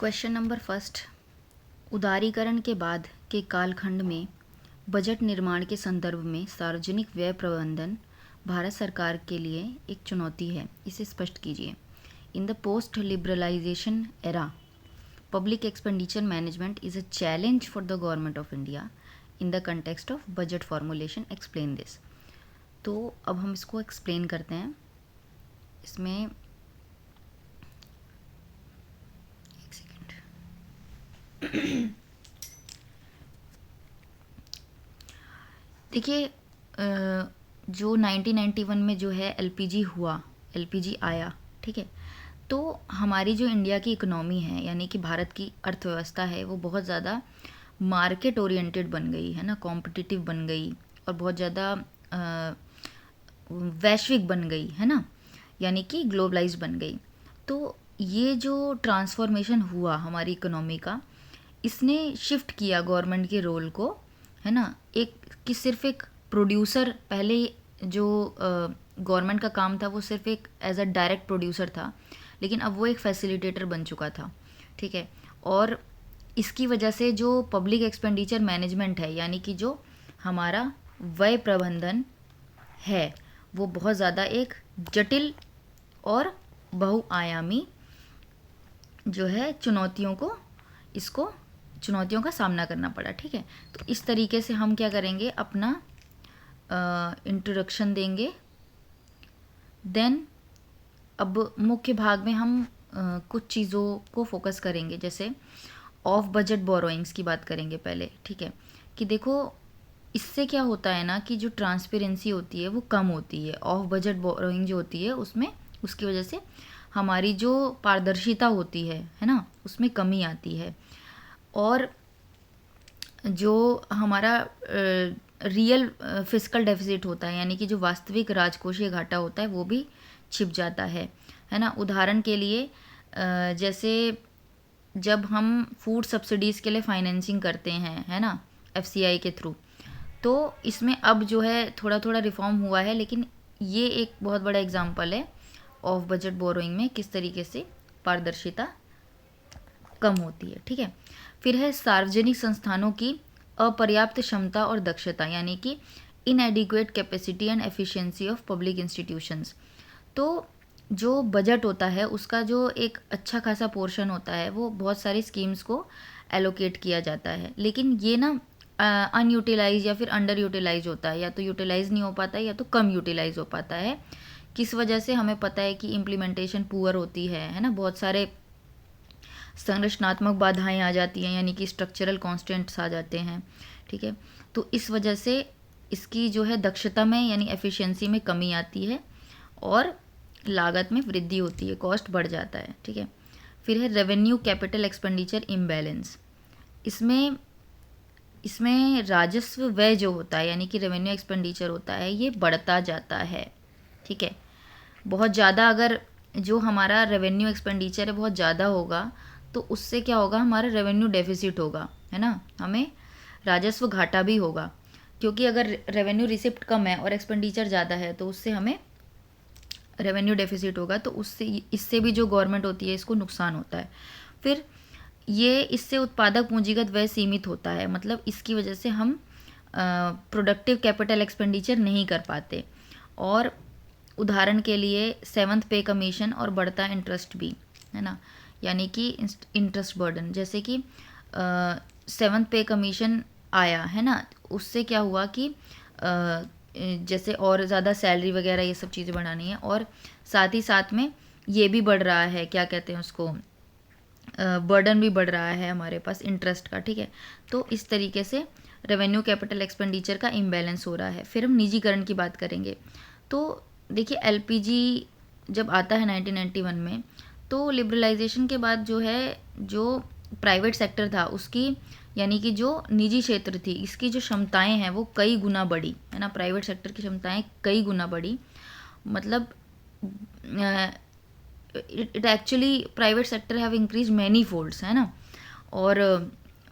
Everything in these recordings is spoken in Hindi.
क्वेश्चन नंबर फर्स्ट, उदारीकरण के बाद के कालखंड में बजट निर्माण के संदर्भ में सार्वजनिक व्यय प्रबंधन भारत सरकार के लिए एक चुनौती है, इसे स्पष्ट कीजिए। In the post liberalisation era public expenditure management is a challenge for the government of India in the context of budget formulation, explain this. तो अब हम इसको एक्सप्लेन करते हैं। इसमें देखिए, जो 1991 में जो है एलपीजी हुआ, एलपीजी आया, ठीक है। तो हमारी जो इंडिया की इकोनॉमी है, यानी कि भारत की अर्थव्यवस्था है, वो बहुत ज़्यादा मार्केट ओरिएंटेड बन गई है ना, कॉम्पिटिटिव बन गई और बहुत ज़्यादा वैश्विक बन गई है ना, यानी कि ग्लोबलाइज बन गई। तो ये जो ट्रांसफॉर्मेशन हुआ हमारी इकोनॉमी का, इसने शिफ्ट किया गवर्नमेंट के रोल को, है ना। एक कि सिर्फ एक प्रोड्यूसर, पहले जो गवर्नमेंट का काम था वो सिर्फ एक एज अ डायरेक्ट प्रोड्यूसर था, लेकिन अब वो एक फैसिलिटेटर बन चुका था, ठीक है। और इसकी वजह से जो पब्लिक एक्सपेंडिचर मैनेजमेंट है, यानी कि जो हमारा व्यय प्रबंधन है, वो बहुत ज़्यादा एक जटिल और बहुआयामी जो है चुनौतियों का सामना करना पड़ा, ठीक है। तो इस तरीके से हम क्या करेंगे, अपना इंट्रोडक्शन देंगे। देन अब मुख्य भाग में हम कुछ चीज़ों को फोकस करेंगे, जैसे ऑफ बजट बोरोइंग्स की बात करेंगे पहले, ठीक है। कि देखो, इससे क्या होता है ना कि जो ट्रांसपेरेंसी होती है वो कम होती है। ऑफ बजट बोरोइंग जो होती है उसमें, उसकी वजह से हमारी जो पारदर्शिता होती है ना, उसमें कमी आती है। और जो हमारा रियल फिस्कल डेफिसिट होता है, यानी कि जो वास्तविक राजकोषीय घाटा होता है, वो भी छिप जाता है ना। उदाहरण के लिए जैसे जब हम फूड सब्सिडीज़ के लिए फाइनेंसिंग करते हैं, है ना, एफसीआई के थ्रू, तो इसमें अब जो है थोड़ा थोड़ा रिफॉर्म हुआ है, लेकिन ये एक बहुत बड़ा एग्जाम्पल है ऑफ बजट बोरोइंग में किस तरीके से पारदर्शिता कम होती है, ठीक है। फिर है सार्वजनिक संस्थानों की अपर्याप्त क्षमता और दक्षता, यानी कि इनएडिक्वेट capacity and efficiency of public institutions. तो जो बजट होता है उसका जो एक अच्छा खासा पोर्शन होता है, वो बहुत सारी स्कीम्स को एलोकेट किया जाता है, लेकिन ये ना अनयूटिलाइज या फिर अंडर यूटिलाइज होता है, या तो यूटिलाइज नहीं हो पाता है या तो कम यूटिलाइज हो पाता है। किस वजह से, हमें पता है कि इम्प्लीमेंटेशन पुअर होती है ना, बहुत सारे संरचनात्मक बाधाएं आ जाती हैं, यानी कि स्ट्रक्चरल कॉन्स्टेंट्स आ जाते हैं, ठीक है। तो इस वजह से इसकी जो है दक्षता में, यानी एफिशिएंसी में कमी आती है और लागत में वृद्धि होती है, कॉस्ट बढ़ जाता है, ठीक है। फिर है रेवेन्यू कैपिटल एक्सपेंडिचर इम्बैलेंस। इसमें राजस्व व्यय जो होता है, यानी कि रेवेन्यू एक्सपेंडिचर होता है, ये बढ़ता जाता है, ठीक है। बहुत ज़्यादा अगर जो हमारा रेवेन्यू एक्सपेंडिचर है बहुत ज़्यादा होगा, तो उससे क्या होगा, हमारा रेवेन्यू डेफिसिट होगा, है ना, हमें राजस्व घाटा भी होगा। क्योंकि अगर रेवेन्यू रिसिप्ट कम है और एक्सपेंडिचर ज़्यादा है, तो उससे हमें रेवेन्यू डेफिसिट होगा, तो इससे भी जो गवर्नमेंट होती है इसको नुकसान होता है। फिर ये इससे उत्पादक पूंजीगत व्यय सीमित होता है, मतलब इसकी वजह से हम प्रोडक्टिव कैपिटल एक्सपेंडिचर नहीं कर पाते। और उदाहरण के लिए 7th पे कमीशन और बढ़ता इंटरेस्ट भी, है ना, यानी कि इंटरेस्ट बर्डन। जैसे कि 7th पे कमीशन आया, है ना, उससे क्या हुआ कि जैसे और ज़्यादा सैलरी वगैरह ये सब चीज़ें बढ़ानी है, और साथ ही साथ में ये भी बढ़ रहा है, क्या कहते हैं उसको, बर्डन भी बढ़ रहा है हमारे पास इंटरेस्ट का, ठीक है। तो इस तरीके से रेवेन्यू कैपिटल एक्सपेंडिचर का इम्बैलेंस हो रहा है। फिर हम निजीकरण की बात करेंगे। तो देखिए, एलपीजी जब आता है 1991 में, तो लिबरलाइजेशन के बाद जो है, जो प्राइवेट सेक्टर था उसकी, यानी कि जो निजी क्षेत्र थी, इसकी जो क्षमताएं हैं वो कई गुना बढ़ी, है ना। प्राइवेट सेक्टर की क्षमताएं कई गुना बढ़ी, मतलब it actually private sector have increase many folds, है ना। और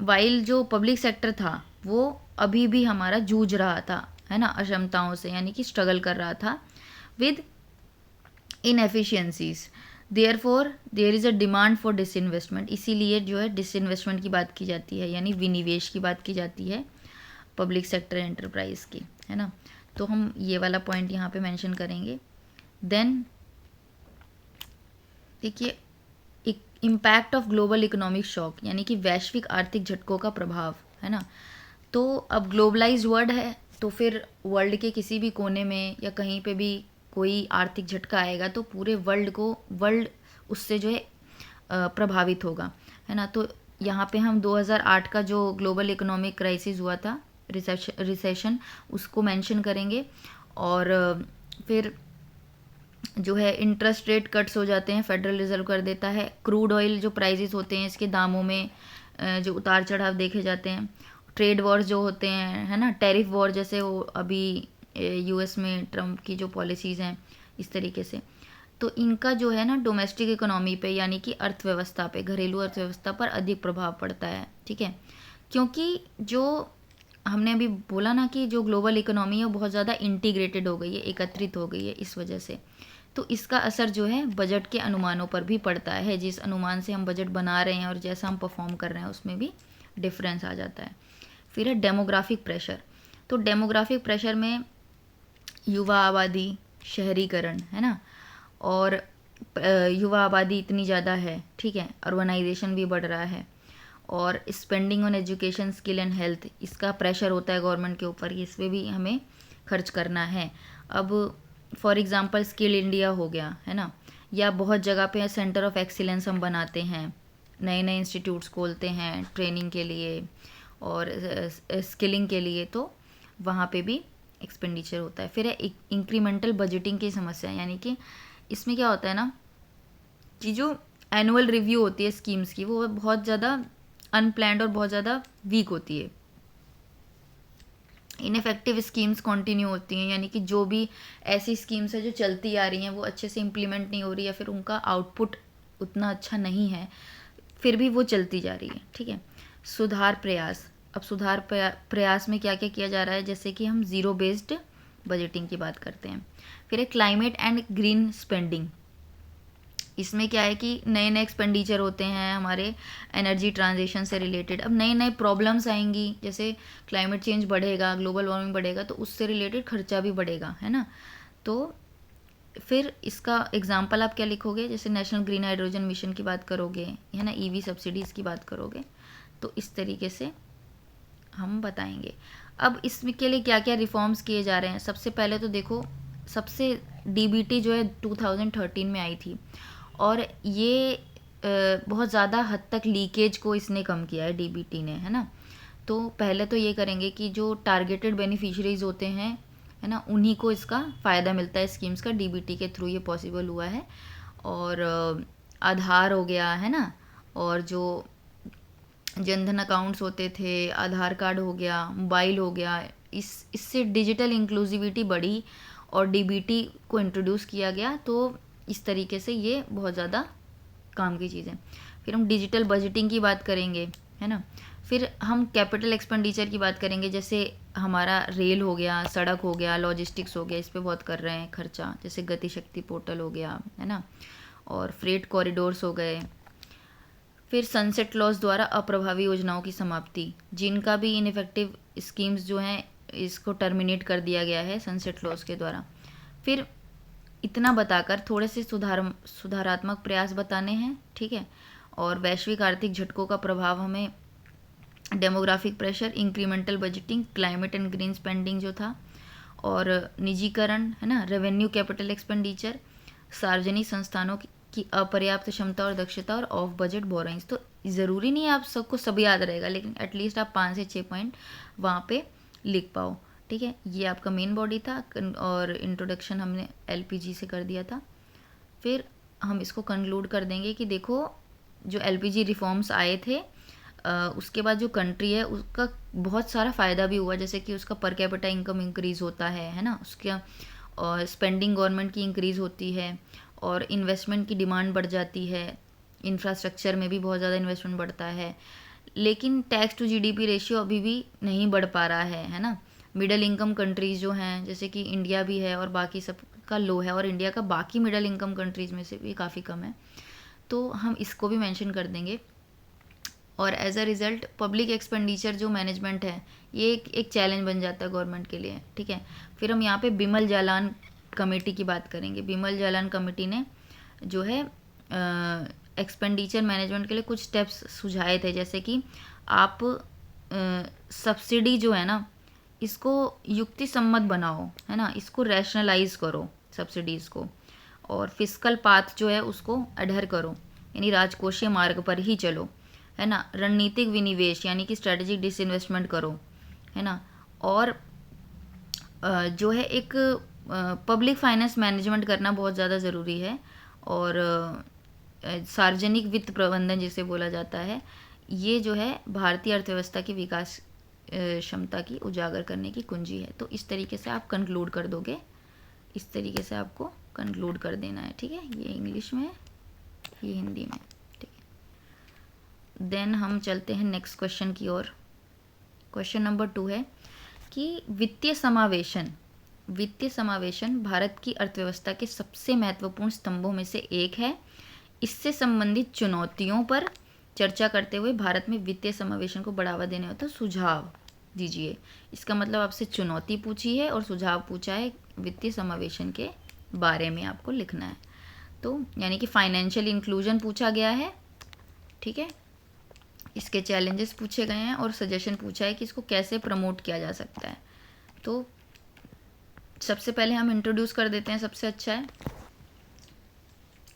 वाइल जो पब्लिक सेक्टर था वो अभी भी हमारा जूझ रहा था, है ना, अक्षमताओं से, यानी कि स्ट्रगल कर रहा था with inefficiencies. Therefore there is a demand for disinvestment, इसीलिए जो है डिसइन्वेस्टमेंट की बात की जाती है, यानी विनिवेश की बात की जाती है पब्लिक सेक्टर एंटरप्राइज की, है ना। तो हम ये वाला पॉइंट यहाँ पे मेंशन करेंगे। देन देखिए, impact of global economic shock, यानी कि वैश्विक आर्थिक झटकों का प्रभाव, है ना। तो अब ग्लोबलाइज्ड वर्ल्ड है, तो फिर वर्ल्ड के किसी भी कोने में या कहीं पे भी कोई आर्थिक झटका आएगा तो पूरे वर्ल्ड उससे जो है प्रभावित होगा, है ना। तो यहाँ पे हम 2008 का जो ग्लोबल इकोनॉमिक क्राइसिस हुआ था, रिसेशन, उसको मेंशन करेंगे। और फिर जो है इंटरेस्ट रेट कट्स हो जाते हैं, फेडरल रिजर्व कर देता है। क्रूड ऑयल जो प्राइजेस होते हैं, इसके दामों में जो उतार चढ़ाव देखे जाते हैं। ट्रेड वॉर्स जो होते हैं, है ना, टैरिफ वॉर, जैसे वो अभी यूएस में ट्रम्प की जो पॉलिसीज़ हैं इस तरीके से, तो इनका जो है ना डोमेस्टिक इकोनॉमी पे, यानी कि अर्थव्यवस्था पे, घरेलू अर्थव्यवस्था पर अधिक प्रभाव पड़ता है, ठीक है। क्योंकि जो हमने अभी बोला ना कि जो ग्लोबल इकोनॉमी है वो बहुत ज़्यादा इंटीग्रेटेड हो गई है, एकत्रित हो गई है इस वजह से, तो इसका असर जो है बजट के अनुमानों पर भी पड़ता है। जिस अनुमान से हम बजट बना रहे हैं और जैसा हम परफॉर्म कर रहे हैं उसमें भी डिफरेंस आ जाता है। फिर है डेमोग्राफिक प्रेशर। तो डेमोग्राफिक प्रेशर में युवा आबादी, शहरीकरण, है ना, और युवा आबादी इतनी ज़्यादा है, ठीक है, अर्बनाइजेशन भी बढ़ रहा है, और spending on education, skill and health, इसका प्रेशर होता है गवर्नमेंट के ऊपर, इस पर भी हमें खर्च करना है। अब फॉर एग्जांपल स्किल इंडिया हो गया, है ना, या बहुत जगह पे सेंटर ऑफ एक्सीलेंस हम बनाते हैं, नए नए इंस्टीट्यूट्स खोलते हैं ट्रेनिंग के लिए और स्किलिंग के लिए, तो वहाँ पे भी एक्सपेंडिचर होता है। फिर है इंक्रीमेंटल बजटिंग की समस्या, यानी कि इसमें क्या होता है ना कि जो एनुअल रिव्यू होती है स्कीम्स की, वो बहुत ज़्यादा अनप्लैंड और बहुत ज़्यादा वीक होती है। इनफेक्टिव स्कीम्स कंटिन्यू होती हैं, यानी कि जो भी ऐसी स्कीम्स है जो चलती आ रही हैं वो अच्छे से इम्प्लीमेंट नहीं हो रही, या फिर उनका आउटपुट उतना अच्छा नहीं है, फिर भी वो चलती जा रही है, ठीक है। सुधार प्रयास, अब सुधार प्रयास में क्या क्या किया जा रहा है, जैसे कि हम ज़ीरो बेस्ड बजटिंग की बात करते हैं। फिर है क्लाइमेट एंड ग्रीन स्पेंडिंग। इसमें क्या है कि नए नए एक्सपेंडिचर होते हैं हमारे एनर्जी ट्रांजिशन से रिलेटेड। अब नई नई प्रॉब्लम्स आएंगी, जैसे क्लाइमेट चेंज बढ़ेगा, ग्लोबल वार्मिंग बढ़ेगा, तो उससे रिलेटेड खर्चा भी बढ़ेगा, है ना। तो फिर इसका एग्जांपल आप क्या लिखोगे, जैसे नेशनल ग्रीन हाइड्रोजन मिशन की बात करोगे, है ना, ईवी सब्सिडीज़ की बात करोगे, तो इस तरीके से हम बताएंगे। अब इसमें के लिए क्या क्या रिफॉर्म्स किए जा रहे हैं। सबसे पहले तो देखो, सबसे डीबीटी जो है 2013 में आई थी, और ये बहुत ज़्यादा हद तक लीकेज को इसने कम किया है डीबीटी ने, है ना। तो पहले तो ये करेंगे कि जो टारगेटेड बेनिफिशरीज होते हैं, है ना, उन्हीं को इसका फ़ायदा मिलता है स्कीम्स का, डीबीटी के थ्रू ये पॉसिबल हुआ है। और आधार हो गया, है ना, और जो जनधन अकाउंट्स होते थे, आधार कार्ड हो गया, मोबाइल हो गया, इससे डिजिटल इंक्लूसिविटी बढ़ी और डीबीटी को इंट्रोड्यूस किया गया। तो इस तरीके से ये बहुत ज़्यादा काम की चीज़ है। फिर हम डिजिटल बजटिंग की बात करेंगे, है ना। फिर हम कैपिटल एक्सपेंडिचर की बात करेंगे, जैसे हमारा रेल हो गया, सड़क हो गया, लॉजिस्टिक्स हो गया, इस पे बहुत कर रहे हैं खर्चा, जैसे गतिशक्ति पोर्टल हो गया, है ना, और फ्रेट कॉरिडोर्स हो गए। फिर सनसेट क्लॉज द्वारा अप्रभावी योजनाओं की समाप्ति, जिनका भी इनफेक्टिव स्कीम्स जो हैं इसको टर्मिनेट कर दिया गया है सनसेट क्लॉज के द्वारा। फिर इतना बताकर थोड़े से सुधारात्मक प्रयास बताने हैं, ठीक है। और वैश्विक आर्थिक झटकों का प्रभाव हमें demographic pressure, incremental budgeting, climate and green spending जो था, और निजीकरण, है ना, रेवेन्यू कैपिटल एक्सपेंडिचर, सार्वजनिक संस्थानों की अपर्याप्त क्षमता और दक्षता, और ऑफ बजट बोरोइंग्स। तो ज़रूरी नहीं है आप सबको सब याद रहेगा, लेकिन एटलीस्ट आप 5 से 6 पॉइंट वहाँ पे लिख पाओ, ठीक है। ये आपका मेन बॉडी था, और इंट्रोडक्शन हमने एलपीजी से कर दिया था। फिर हम इसको कंक्लूड कर देंगे कि देखो, जो एलपीजी रिफॉर्म्स आए थे, उसके बाद जो कंट्री है उसका बहुत सारा फ़ायदा भी हुआ, जैसे कि उसका पर कैपिटा इनकम इंक्रीज़ होता है ना, उसका और स्पेंडिंग गवर्नमेंट की इंक्रीज़ होती है, और इन्वेस्टमेंट की डिमांड बढ़ जाती है, इंफ्रास्ट्रक्चर में भी बहुत ज़्यादा इन्वेस्टमेंट बढ़ता है। लेकिन टैक्स टू जीडीपी रेशियो अभी भी नहीं बढ़ पा रहा है ना। मिडिल इनकम कंट्रीज़ जो हैं, जैसे कि इंडिया भी है और बाकी सब का लो है और इंडिया का बाकी मिडिल इनकम कंट्रीज़ में से भी काफ़ी कम है, तो हम इसको भी मेंशन कर देंगे। और as a result public expenditure जो मैनेजमेंट है ये एक चैलेंज बन जाता है गवर्नमेंट के लिए, ठीक है। फिर हम यहाँ पे बिमल जालान कमेटी की बात करेंगे। बिमल जालान कमेटी ने जो है एक्सपेंडिचर मैनेजमेंट के लिए कुछ स्टेप्स सुझाए थे, जैसे कि आप सब्सिडी जो है ना इसको युक्ति सम्मत बनाओ, है ना, इसको रैशनलाइज करो सब्सिडीज़ को, और फिस्कल पाथ जो है उसको अडहर करो, यानी राजकोषीय मार्ग पर ही चलो, है ना। रणनीतिक विनिवेश यानी कि स्ट्रेटेजिक डिसइन्वेस्टमेंट करो, है ना। और जो है एक पब्लिक फाइनेंस मैनेजमेंट करना बहुत ज़्यादा ज़रूरी है, और सार्वजनिक वित्त प्रबंधन जिसे बोला जाता है, ये जो है भारतीय अर्थव्यवस्था की विकास क्षमता की उजागर करने की कुंजी है। तो इस तरीके से आप कंक्लूड कर दोगे, इस तरीके से आपको कंक्लूड कर देना है, ठीक है। ये इंग्लिश में है, ये हिंदी में, ठीक है। देन हम चलते हैं नेक्स्ट क्वेश्चन की ओर। क्वेश्चन नंबर 2 है कि वित्तीय समावेशन भारत की अर्थव्यवस्था के सबसे महत्वपूर्ण स्तंभों में से एक है। इससे संबंधित चुनौतियों पर चर्चा करते हुए भारत में वित्तीय समावेशन को बढ़ावा देने होता सुझाव दीजिए। इसका मतलब आपसे चुनौती पूछी है और सुझाव पूछा है, वित्तीय समावेशन के बारे में आपको लिखना है। तो यानी कि फाइनेंशियल इंक्लूजन पूछा गया है, ठीक है, इसके चैलेंजेस पूछे गए हैं और सजेशन पूछा है कि इसको कैसे प्रमोट किया जा सकता है। तो सबसे पहले हम इंट्रोड्यूस कर देते हैं, सबसे अच्छा है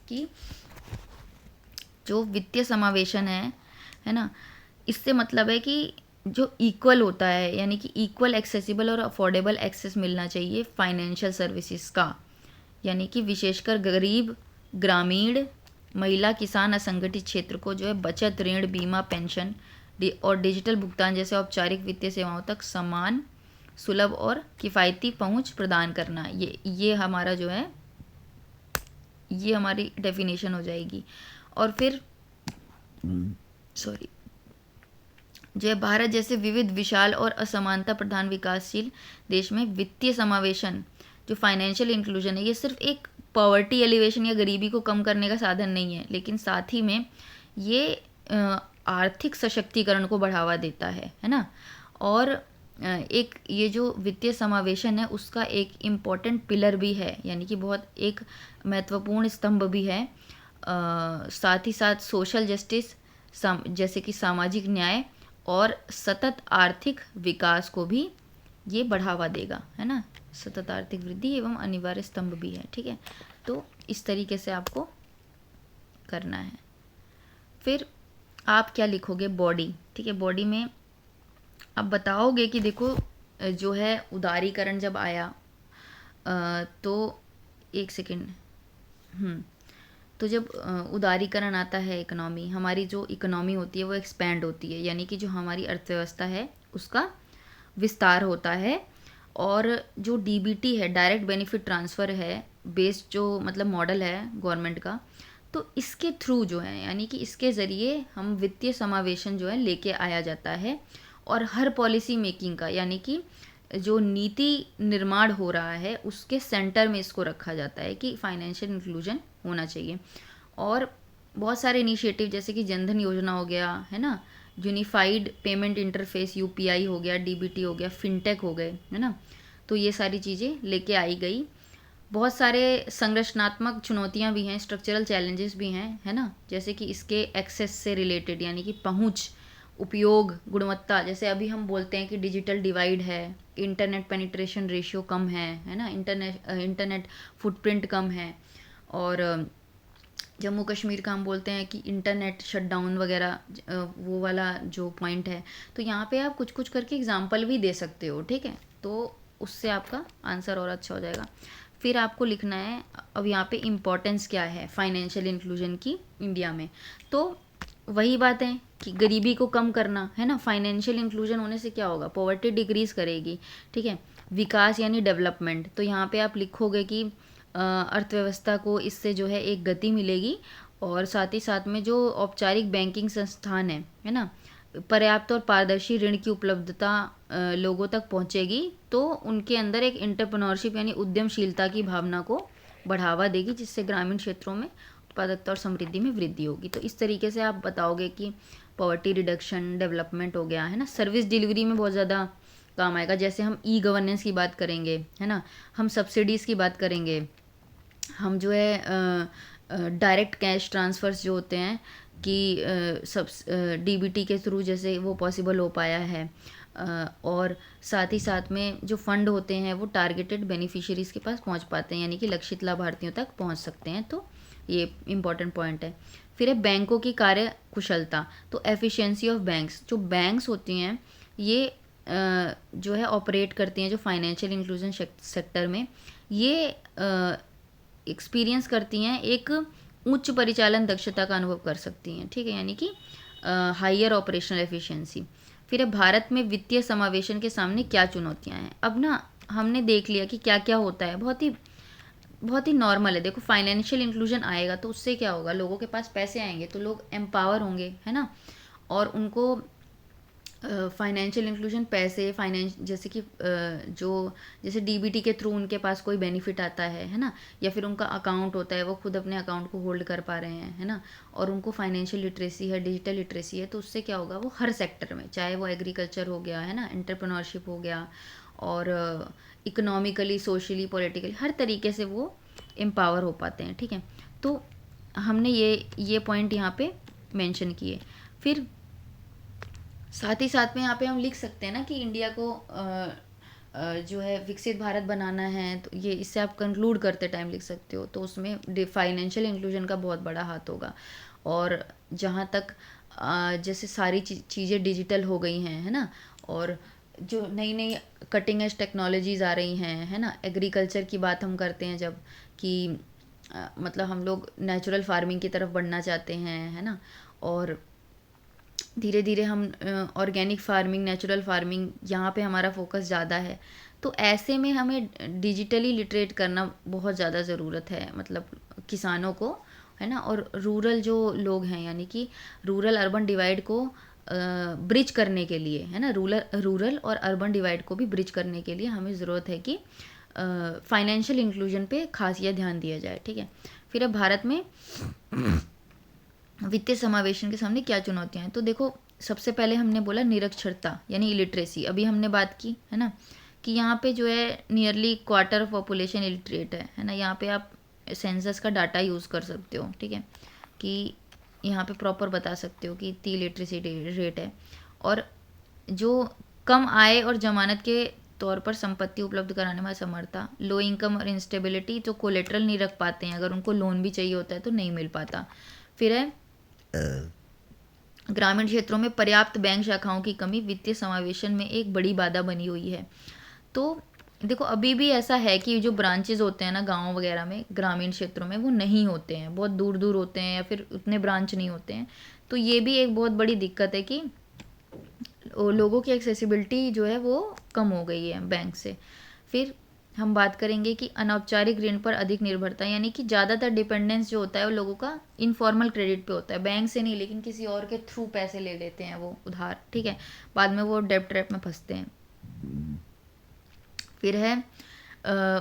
कि जो वित्तीय समावेशन है ना, इससे मतलब है कि जो इक्वल होता है, यानी कि इक्वल एक्सेसिबल और अफोर्डेबल एक्सेस मिलना चाहिए फाइनेंशियल सर्विसेज का, यानी कि विशेषकर गरीब, ग्रामीण, महिला, किसान, असंगठित क्षेत्र को जो है बचत, ऋण, बीमा, पेंशन और डिजिटल भुगतान जैसे औपचारिक वित्तीय सेवाओं तक समान, सुलभ और किफ़ायती पहुंच प्रदान करना। ये हमारा जो है, ये हमारी डेफिनेशन हो जाएगी। और फिर जो है भारत जैसे विविध, विशाल और असमानता प्रधान विकासशील देश में वित्तीय समावेशन जो फाइनेंशियल इंक्लूजन है, ये सिर्फ एक पॉवर्टी एलिवेशन या गरीबी को कम करने का साधन नहीं है, लेकिन साथ ही में ये आर्थिक सशक्तिकरण को बढ़ावा देता है ना। और एक ये जो वित्तीय समावेशन है उसका एक इम्पॉर्टेंट पिलर भी है, यानी कि बहुत एक महत्वपूर्ण स्तंभ भी है। साथ ही साथ सोशल जस्टिस जैसे कि सामाजिक न्याय और सतत आर्थिक विकास को भी ये बढ़ावा देगा, है ना। सतत आर्थिक वृद्धि एवं अनिवार्य स्तंभ भी है, ठीक है। तो इस तरीके से आपको करना है। फिर आप क्या लिखोगे, बॉडी, ठीक है। बॉडी में आप बताओगे कि देखो जो है उदारीकरण जब आया तो एक सेकेंड, तो जब उदारीकरण आता है, इकोनॉमी, हमारी जो इकोनॉमी होती है वो एक्सपैंड होती है, यानी कि जो हमारी अर्थव्यवस्था है उसका विस्तार होता है। और जो डीबीटी है, डायरेक्ट बेनिफिट ट्रांसफ़र है, बेस्ड जो मतलब मॉडल है गवर्नमेंट का, तो इसके थ्रू जो है, यानी कि इसके ज़रिए हम वित्तीय समावेशन जो है लेके आया जाता है। और हर पॉलिसी मेकिंग का, यानी कि जो नीति निर्माण हो रहा है उसके सेंटर में इसको रखा जाता है कि फाइनेंशियल इंक्लूजन होना चाहिए। और बहुत सारे इनिशिएटिव जैसे कि जनधन योजना हो गया, है ना, यूनिफाइड पेमेंट इंटरफेस यूपीआई हो गया, डीबीटी हो गया, फिनटेक हो गए, है ना, तो ये सारी चीज़ें लेके आई गई। बहुत सारे संरचनात्मक चुनौतियां भी हैं, स्ट्रक्चरल चैलेंजेस भी हैं, है ना, जैसे कि इसके एक्सेस से रिलेटेड, यानी कि पहुंच, उपयोग, गुणवत्ता, जैसे अभी हम बोलते हैं कि डिजिटल डिवाइड है, इंटरनेट पेनिट्रेशन रेशियो कम है ना, इंटरनेट फुटप्रिंट कम है। और जम्मू कश्मीर का हम बोलते हैं कि इंटरनेट शटडाउन वगैरह, वो वाला जो पॉइंट है, तो यहाँ पे आप कुछ कुछ करके एग्जांपल भी दे सकते हो, ठीक है। तो उससे आपका आंसर और अच्छा हो जाएगा। फिर आपको लिखना है अब यहाँ पे इम्पोर्टेंस क्या है फाइनेंशियल इंक्लूजन की इंडिया में। तो वही बात है कि गरीबी को कम करना, है ना, फाइनेंशियल इंक्लूजन होने से क्या होगा, पॉवर्टी डिक्रीज करेगी, ठीक है। विकास यानी डेवलपमेंट, तो यहाँ पे आप लिखोगे कि अर्थव्यवस्था को इससे जो है एक गति मिलेगी। और साथ ही साथ में जो औपचारिक बैंकिंग संस्थान है ना, पर्याप्त और पारदर्शी ऋण की उपलब्धता लोगों तक पहुंचेगी तो उनके अंदर एक एंटरप्रेन्योरशिप यानी उद्यमशीलता की भावना को बढ़ावा देगी, जिससे ग्रामीण क्षेत्रों में उत्पादकता और समृद्धि में वृद्धि होगी। तो इस तरीके से आप बताओगे कि पॉवर्टी रिडक्शन, डेवलपमेंट हो गया है ना, सर्विस डिलीवरी में बहुत ज़्यादा काम आएगा। जैसे हम ई गवर्नेंस की बात करेंगे, है ना, हम सब्सिडीज़ की बात करेंगे, हम जो है डायरेक्ट कैश ट्रांसफ़र्स जो होते हैं कि सब डीबीटी के थ्रू जैसे वो पॉसिबल हो पाया है, और साथ ही साथ में जो फंड होते हैं वो टारगेटेड बेनिफिशियरीज़ के पास पहुंच पाते हैं, यानी कि लक्षित लाभार्थियों तक पहुंच सकते हैं। तो ये इम्पॉर्टेंट पॉइंट है। फिर है बैंकों की कार्य कुशलता, तो एफिशिएंसी ऑफ बैंक्स, जो बैंक्स होती हैं ये जो है ऑपरेट करती हैं जो फाइनेंशियल इंक्लूजन सेक्टर में, ये एक्सपीरियंस करती हैं एक उच्च परिचालन दक्षता का अनुभव कर सकती हैं, ठीक है, यानी कि हायर ऑपरेशनल एफिशिएंसी। फिर है भारत में वित्तीय समावेशन के सामने क्या चुनौतियां हैं। अब ना हमने देख लिया कि क्या क्या होता है, बहुत ही नॉर्मल है। देखो फाइनेंशियल इंक्लूजन आएगा तो उससे क्या होगा, लोगों के पास पैसे आएंगे तो लोग एम्पावर होंगे, है ना, और उनको फाइनेंशियल इंक्लूजन पैसे फाइनेंस जैसे कि जो जैसे डीबीटी के थ्रू उनके पास कोई बेनिफिट आता है ना, या फिर उनका अकाउंट होता है, वो खुद अपने अकाउंट को होल्ड कर पा रहे हैं, है ना, और उनको फाइनेंशियल लिटरेसी है, डिजिटल लिटरेसी है, तो उससे क्या होगा, वो हर सेक्टर में, चाहे वो एग्रीकल्चर हो गया, है ना, एंटरप्रेन्योरशिप हो गया, और इकोनॉमिकली, सोशली, पॉलिटिकली हर तरीके से वो एम्पावर हो पाते हैं, ठीक है। तो हमने ये पॉइंट यहाँ पे मेंशन किए। फिर साथ ही साथ में यहाँ पे हम लिख सकते हैं ना कि इंडिया को जो है विकसित भारत बनाना है, तो ये इससे आप कंक्लूड करते टाइम लिख सकते हो, तो उसमें फाइनेंशियल इंक्लूजन का बहुत बड़ा हाथ होगा। और जहाँ तक जैसे सारी चीज़ें डिजिटल हो गई हैं, है ना, और जो नई नई कटिंग एज टेक्नोलॉजीज़ आ रही हैं, है ना, एग्रीकल्चर की बात हम करते हैं जब कि मतलब हम लोग नेचुरल फार्मिंग की तरफ बढ़ना चाहते हैं, है ना, और धीरे धीरे हम ऑर्गेनिक फार्मिंग, नेचुरल फार्मिंग, यहाँ पे हमारा फोकस ज़्यादा है। तो ऐसे में हमें डिजिटली लिटरेट करना बहुत ज़्यादा ज़रूरत है, मतलब किसानों को, है ना, और रूरल जो लोग हैं, यानी कि रूरल अर्बन डिवाइड को ब्रिज करने के लिए, है ना, रूरल और अर्बन डिवाइड को भी ब्रिज करने के लिए हमें ज़रूरत है कि फाइनेंशियल इंक्लूजन पे खास यह ध्यान दिया जाए, ठीक है। फिर अब भारत में वित्तीय समावेशन के सामने क्या चुनौतियां हैं, तो देखो सबसे पहले हमने बोला निरक्षरता यानी इलिटरेसी, अभी हमने बात की, है ना, कि यहाँ पे जो है nearly quarter of population illiterate है ना, यहाँ पे आप सेंसस का डाटा यूज़ कर सकते हो, ठीक है, कि यहाँ पे प्रॉपर बता सकते हो कि इतनी लिटरेसी रेट है। और जो कम आय और जमानत के तौर पर संपत्ति उपलब्ध कराने में असमर्थता, लो इनकम और इंस्टेबिलिटी, जो कोलेट्रल नहीं रख पाते हैं, अगर उनको लोन भी चाहिए होता है तो नहीं मिल पाता। फिर है ग्रामीण क्षेत्रों में पर्याप्त बैंक शाखाओं की कमी वित्तीय समावेशन में एक बड़ी बाधा बनी हुई है। तो देखो अभी भी ऐसा है कि जो ब्रांचेज होते हैं ना गांव वगैरह में, ग्रामीण क्षेत्रों में वो नहीं होते हैं, बहुत दूर दूर होते हैं, या फिर उतने ब्रांच नहीं होते हैं। तो ये भी एक बहुत बड़ी दिक्कत है कि लोगों की एक्सेसिबिलिटी जो है वो कम हो गई है बैंक से। फिर हम बात करेंगे कि अनौपचारिक ऋण पर अधिक निर्भरता, यानी कि ज़्यादातर डिपेंडेंस जो होता है वो लोगों का इनफॉर्मल क्रेडिट पे होता है, बैंक से नहीं लेकिन किसी और के थ्रू पैसे ले लेते हैं वो उधार, ठीक है, बाद में वो डेब्ट ट्रैप में फंसते हैं। फिर है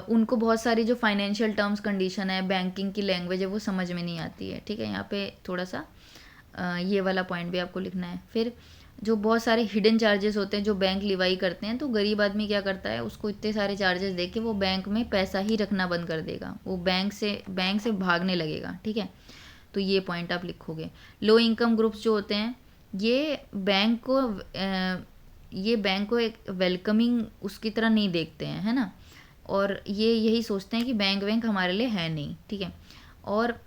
उनको बहुत सारी जो फाइनेंशियल टर्म्स कंडीशन है, बैंकिंग की लैंग्वेज है, वो समझ में नहीं आती है, ठीक है, यहाँ पे थोड़ा सा ये वाला पॉइंट भी आपको लिखना है। फिर जो बहुत सारे हिडन चार्जेस होते हैं जो बैंक लिवाई करते हैं, तो गरीब आदमी क्या करता है, उसको इतने सारे चार्जेस दे के वो बैंक में पैसा ही रखना बंद कर देगा, वो बैंक से भागने लगेगा, ठीक है। तो ये पॉइंट आप लिखोगे। लो इनकम ग्रुप्स जो होते हैं ये बैंक को एक वेलकमिंग उसकी तरह नहीं देखते हैं, है ना, और ये यही सोचते हैं कि बैंक हमारे लिए है नहीं, ठीक है। और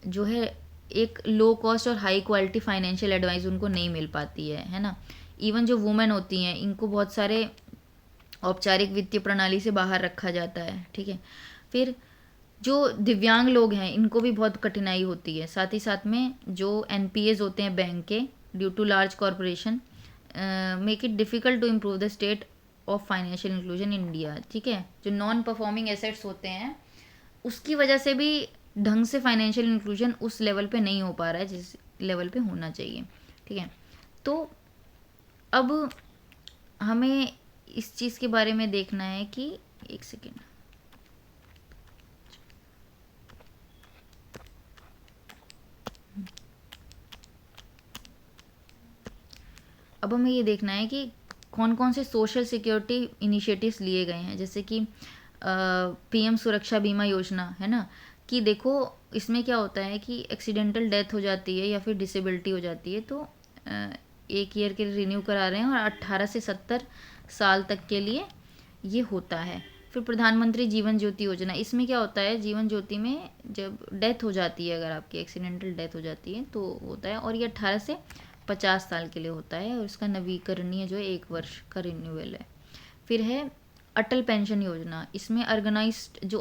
जो है एक लो कॉस्ट और हाई क्वालिटी फाइनेंशियल एडवाइस उनको नहीं मिल पाती है ना। इवन जो वुमेन होती हैं इनको बहुत सारे औपचारिक वित्तीय प्रणाली से बाहर रखा जाता है, ठीक है। फिर जो दिव्यांग लोग हैं इनको भी बहुत कठिनाई होती है। साथ ही साथ में जो एनपीएस होते हैं बैंक के, due to large corporation make it difficult to improve the state of financial inclusion in India, ठीक है। जो नॉन परफॉर्मिंग एसेट्स होते हैं उसकी वजह से भी ढंग से फाइनेंशियल इंक्लूजन उस लेवल पे नहीं हो पा रहा है जिस लेवल पे होना चाहिए, ठीक है। तो अब हमें इस चीज़ के बारे में देखना है कि एक सेकेंड, अब हमें ये देखना है कि कौन कौन से सोशल सिक्योरिटी इनिशिएटिव्स लिए गए हैं, जैसे कि पीएम सुरक्षा बीमा योजना है ना, कि देखो इसमें क्या होता है कि एक्सीडेंटल डेथ हो जाती है या फिर डिसेबिलिटी हो जाती है, तो एक ईयर के लिए रिन्यू करा रहे हैं और 18 से 70 साल तक के लिए ये होता है। फिर प्रधानमंत्री जीवन ज्योति योजना, इसमें क्या होता है, जीवन ज्योति में जब डेथ हो जाती है, अगर आपकी एक्सीडेंटल डेथ हो जाती है तो होता है, और ये 18 से 50 साल के लिए होता है, और इसका नवीकरणीय जो है 1 वर्ष का रिन्यूअल है। फिर है अटल पेंशन योजना, इसमें ऑर्गेनाइज्ड जो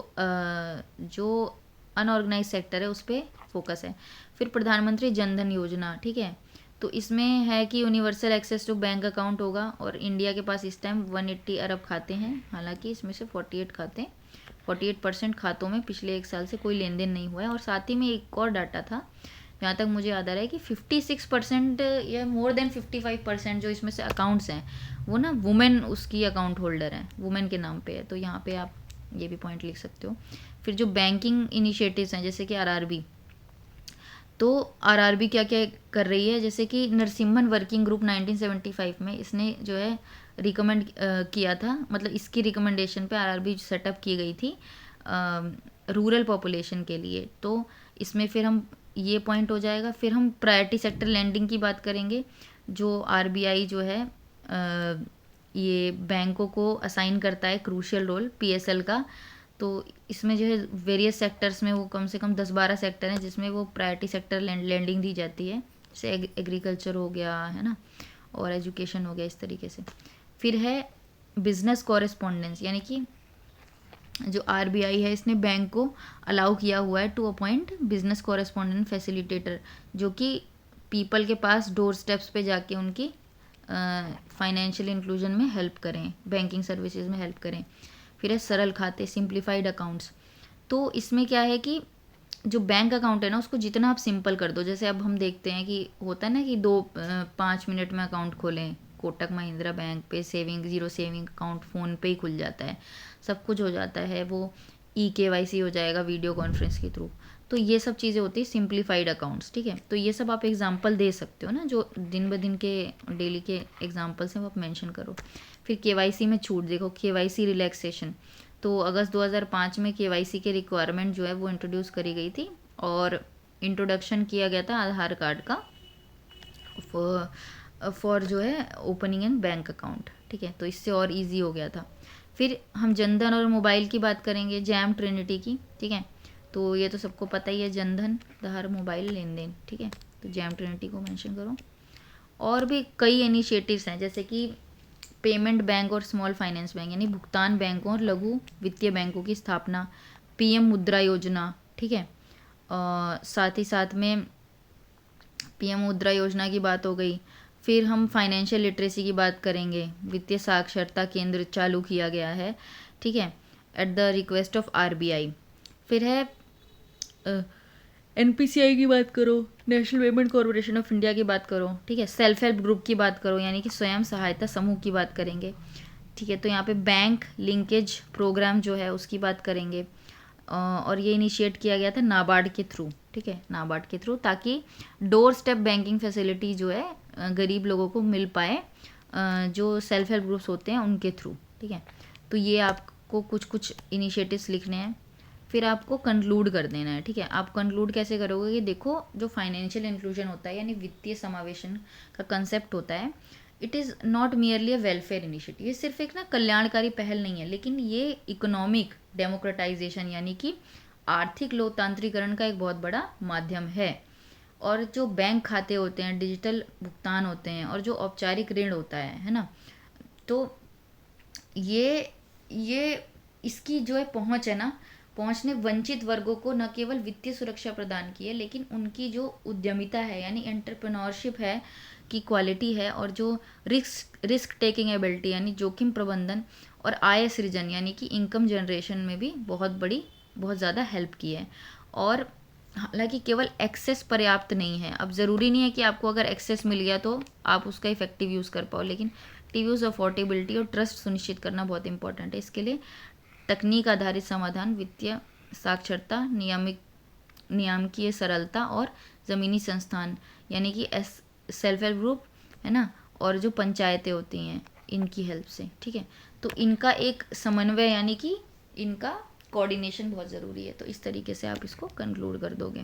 अनऑर्गेनाइज सेक्टर है उस पर फोकस है। फिर प्रधानमंत्री जनधन योजना, ठीक है, तो इसमें है कि universal access to bank account होगा, और इंडिया के पास इस टाइम 180 अरब खाते हैं, हालांकि इसमें से 48% खातों में पिछले 1 साल से कोई लेन देन नहीं हुआ है। और साथ ही में एक और डाटा था, जहाँ तक मुझे याद आ रहा है कि 56% या मोर देन 55% जो इसमें से अकाउंट्स हैं वो ना वुमेन उसकी अकाउंट होल्डर हैं, वुमेन के नाम पे है, तो यहाँ पे आप ये भी पॉइंट लिख सकते हो। फिर जो बैंकिंग इनिशिएटिव्स हैं जैसे कि आरआरबी, तो आरआरबी क्या क्या कर रही है, जैसे कि नरसिम्हन वर्किंग ग्रुप 1975 में इसने जो है रिकमेंड किया था, मतलब इसकी रिकमेंडेशन पे आरआरबी सेटअप की गई थी रूरल पॉपुलेशन के लिए, तो इसमें फिर हम ये पॉइंट हो जाएगा। फिर हम प्रायोरिटी सेक्टर लैंडिंग की बात करेंगे, जो आरबीआई जो है ये बैंकों को असाइन करता है क्रूशियल रोल पीएसएल का, तो इसमें जो है वेरियस सेक्टर्स में वो कम से कम 10-12 सेक्टर हैं जिसमें वो प्रायोरिटी सेक्टर लैंडिंग दी जाती है, जैसे एग्रीकल्चर हो गया है ना, और एजुकेशन हो गया, इस तरीके से। फिर है बिजनेस कॉरेस्पॉन्डेंस, यानी कि जो आरबीआई है इसने बैंक को अलाउ किया हुआ है to appoint business correspondent facilitator, जो कि पीपल के पास डोर स्टेप्स पे जाके उनकी फाइनेंशियल इंक्लूजन में हेल्प करें, बैंकिंग सर्विसेज में हेल्प करें। फिर है सरल खाते, सिंप्लीफाइड अकाउंट्स, तो इसमें क्या है कि जो बैंक अकाउंट है ना उसको जितना आप सिंपल कर दो, जैसे अब हम देखते हैं कि होता है ना कि 5 मिनट में अकाउंट खोलें, कोटक महिंद्रा बैंक पे saving, zero saving account phone पे ही खुल जाता है, सब कुछ हो जाता है, वो KYC हो जाएगा वीडियो कॉन्फ्रेंस के थ्रू, तो ये सब चीज़ें होती है सिंप्लीफाइड अकाउंट्स, ठीक है। तो ये सब आप एग्जांपल दे सकते हो ना, जो दिन ब दिन के डेली के एग्जांपल्स हैं वो आप मेंशन करो। फिर KYC में छूट, देखो KYC रिलैक्सेशन, तो अगस्त 2005 में KYC के रिक्वायरमेंट जो है वो इंट्रोड्यूस करी गई थी, और इंट्रोडक्शन किया गया था आधार कार्ड का फॉर जो है ओपनिंग एंड बैंक अकाउंट, ठीक है, तो इससे और इजी हो गया था। फिर हम जनधन और मोबाइल की बात करेंगे, जैम ट्रिनिटी की, ठीक है, तो ये तो सबको पता ही है, जनधन आधार मोबाइल लेन देन, ठीक है, तो जैम ट्रिनिटी को मेंशन करो। और भी कई इनिशिएटिव्स हैं, जैसे कि पेमेंट बैंक और स्मॉल फाइनेंस बैंक, यानी भुगतान बैंकों और लघु वित्तीय बैंकों की स्थापना, पीएम मुद्रा योजना, ठीक है, साथ ही साथ में पीएम मुद्रा योजना की बात हो गई। फिर हम फाइनेंशियल लिटरेसी की बात करेंगे, वित्तीय साक्षरता केंद्र चालू किया गया है, ठीक है, at the request of RBI. फिर है NPCI की बात करो, national payment corporation of India की बात करो, ठीक है, सेल्फ हेल्प ग्रुप की बात करो, यानी कि स्वयं सहायता समूह की बात करेंगे, ठीक है, तो यहाँ पे बैंक लिंकेज प्रोग्राम जो है उसकी बात करेंगे, और ये इनिशिएट किया गया था नाबार्ड के थ्रू, ठीक है, नाबार्ड के थ्रू, ताकि डोर स्टेप बैंकिंग फैसिलिटी जो है गरीब लोगों को मिल पाए, जो सेल्फ हेल्प ग्रुप्स होते हैं उनके थ्रू, ठीक है। तो ये आपको कुछ कुछ इनिशिएटिव्स लिखने हैं, फिर आपको कंक्लूड कर देना है, ठीक है। आप कंक्लूड कैसे करोगे कि देखो जो फाइनेंशियल इंक्लूजन होता है यानी वित्तीय समावेशन का कंसेप्ट होता है, it is not merely a welfare initiative, ये सिर्फ एक ना कल्याणकारी पहल नहीं है, लेकिन ये इकोनॉमिक डेमोक्रेटाइजेशन यानी कि आर्थिक लोकतांत्रिकरण का एक बहुत बड़ा माध्यम है। और जो बैंक खाते होते हैं, डिजिटल भुगतान होते हैं, और जो औपचारिक ऋण होता है ना, तो ये इसकी जो है पहुंच है ना, पहुंच ने वंचित वर्गों को न केवल वित्तीय सुरक्षा प्रदान की है, लेकिन उनकी जो उद्यमिता है यानी एंटरप्रेन्योरशिप है की क्वालिटी है, और जो रिस्क टेकिंग एबिलिटी यानी जोखिम प्रबंधन, और आय सृजन यानी कि इनकम जनरेशन में भी बहुत ज़्यादा हेल्प की है। और हालांकि केवल एक्सेस पर्याप्त नहीं है। अब ज़रूरी नहीं है कि आपको अगर एक्सेस मिल गया तो आप उसका इफेक्टिव यूज़ कर पाओ, लेकिन इफेक्टिव यूज़, अफोर्डेबिलिटी और ट्रस्ट सुनिश्चित करना बहुत इंपॉर्टेंट है। इसके लिए तकनीक आधारित समाधान, वित्तीय साक्षरता, नियामकीय सरलता और ज़मीनी संस्थान यानी कि सेल्फ हेल्प ग्रुप है ना, और जो पंचायतें होती हैं इनकी हेल्प से, ठीक है। तो इनका एक समन्वय यानी कि इनका कोऑर्डिनेशन बहुत ज़रूरी है। तो इस तरीके से आप इसको कंक्लूड कर दोगे।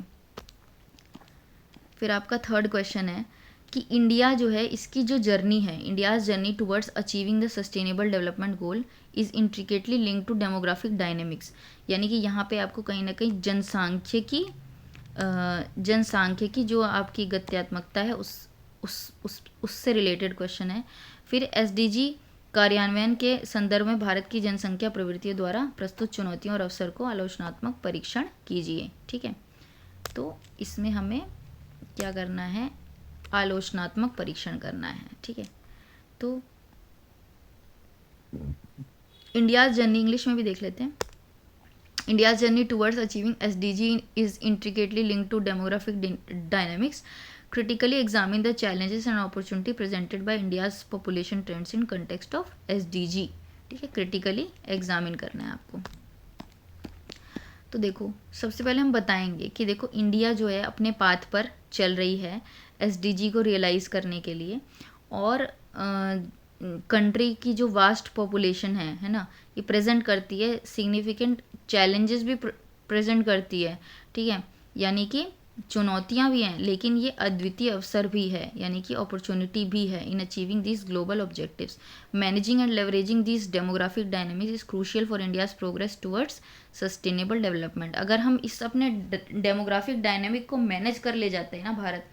फिर आपका थर्ड क्वेश्चन है कि इंडिया जो है, इसकी जो जर्नी है, India's journey towards achieving the sustainable development goal is intricately link to demographic dynamics, यानी कि यहाँ पे आपको कहीं ना कहीं जनसांख्यिकी जो आपकी गत्यात्मकता है उससे रिलेटेड क्वेश्चन है। फिर एसडीजी कार्यान्वयन के संदर्भ में भारत की जनसंख्या प्रवृत्तियों द्वारा प्रस्तुत चुनौतियों और अवसर को आलोचनात्मक परीक्षण कीजिए, ठीक है। तो इसमें हमें क्या करना है, आलोचनात्मक परीक्षण करना है, ठीक है। तो इंडियाज जर्नी इंग्लिश में भी देख लेते हैं। India's journey towards achieving SDG is intricately linked to demographic dynamics, critically examine the challenges and opportunity presented by India's population trends in context of SDG, ठीक है। क्रिटिकली एग्जामिन करना है आपको। तो देखो, सबसे पहले हम बताएंगे कि देखो इंडिया जो है अपने पाथ पर चल रही है एसडीजी को रियलाइज़ करने के लिए, और कंट्री की जो वास्ट पॉपुलेशन है ना, ये प्रेजेंट करती है सिग्निफिकेंट चैलेंजेस भी प्रेजेंट करती है, ठीक है। यानी कि चुनौतियां भी हैं, लेकिन ये अद्वितीय अवसर भी है, यानी कि अपॉर्चुनिटी भी है in achieving this global objectives. Managing and leveraging this demographic dynamics is crucial for India's progress towards sustainable development. अगर हम इस अपने डेमोग्राफिक डायनेमिक को मैनेज कर ले जाते हैं ना भारत,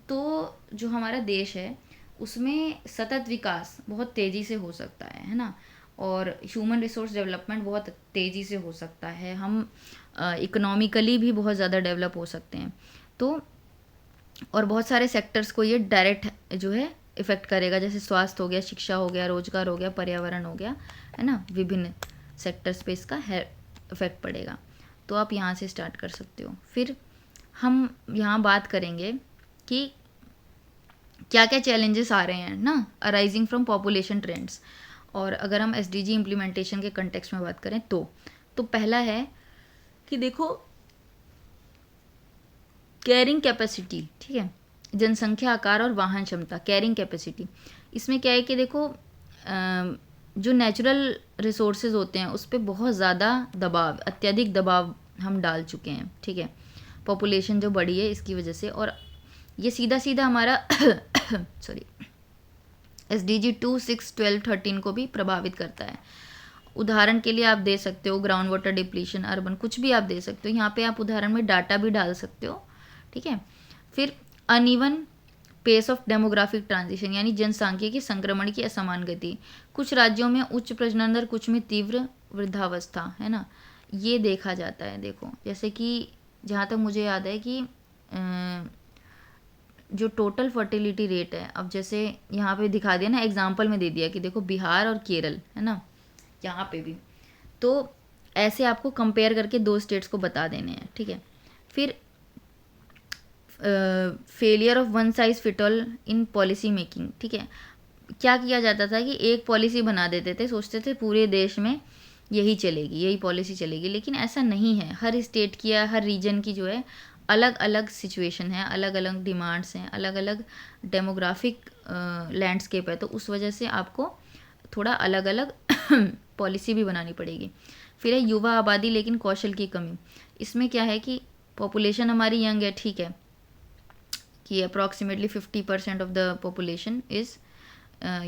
तो जो हमारा देश है उसमें सतत विकास बहुत तेज़ी से हो सकता है ना, और ह्यूमन रिसोर्स डेवलपमेंट बहुत तेज़ी से हो सकता है। हम इकोनॉमिकली भी बहुत ज़्यादा डेवलप हो सकते हैं। तो और बहुत सारे सेक्टर्स को ये डायरेक्ट जो है इफ़ेक्ट करेगा, जैसे स्वास्थ्य हो गया, शिक्षा हो गया, रोजगार हो गया, पर्यावरण हो गया, है ना, विभिन्न सेक्टर्स पे इसका इफेक्ट पड़ेगा। तो आप यहाँ से स्टार्ट कर सकते हो। फिर हम यहाँ बात करेंगे कि क्या क्या चैलेंजेस आ रहे हैं ना, अराइजिंग फ्रॉम पॉपुलेशन ट्रेंड्स। और अगर हम एसडीजी इम्प्लीमेंटेशन के कंटेक्स्ट में बात करें तो पहला है कि देखो कैरिंग कैपेसिटी, ठीक है, जनसंख्या आकार और वाहन क्षमता, कैरिंग कैपेसिटी। इसमें क्या है कि देखो जो नेचुरल रिसोर्सेज होते हैं उस पर बहुत ज़्यादा दबाव, अत्यधिक दबाव हम डाल चुके हैं, ठीक है, पॉपुलेशन जो बढ़ी है इसकी वजह से, और ये सीधा सीधा हमारा सॉरी एसडीजी 2, 6, 12, 13 को भी प्रभावित करता है। उदाहरण के लिए आप दे सकते हो ग्राउंड वाटर डिप्लीशन, अर्बन, कुछ भी आप दे सकते हो। यहाँ पे आप उदाहरण में डाटा भी डाल सकते हो, ठीक है। फिर uneven pace of demographic transition, यानी जनसांख्यिकी संक्रमण की असमान गति। कुछ राज्यों में उच्च प्रजनन दर, कुछ में तीव्र वृद्धावस्था, है ना, ये देखा जाता है। देखो जैसे कि जहाँ तक मुझे याद है कि जो टोटल फर्टिलिटी रेट है, अब जैसे यहाँ पे दिखा दिया ना, एग्जाम्पल में दे दिया कि देखो बिहार और केरल, है ना, यहाँ पे भी, तो ऐसे आपको कंपेयर करके दो स्टेट्स को बता देने हैं, ठीक है। फिर failure of one size fit all in policy making, ठीक है। क्या किया जाता था कि एक पॉलिसी बना देते थे, सोचते थे पूरे देश में यही चलेगी, यही पॉलिसी चलेगी, लेकिन ऐसा नहीं है। हर स्टेट की या हर रीजन की जो है अलग अलग सिचुएशन है, अलग अलग डिमांड्स हैं, अलग अलग डेमोग्राफिक लैंडस्केप है, तो उस वजह से आपको थोड़ा अलग अलग पॉलिसी भी बनानी पड़ेगी। फिर है युवा आबादी लेकिन कौशल की कमी। इसमें क्या है कि पॉपुलेशन हमारी यंग है, ठीक है, कि approximately 50% of the population is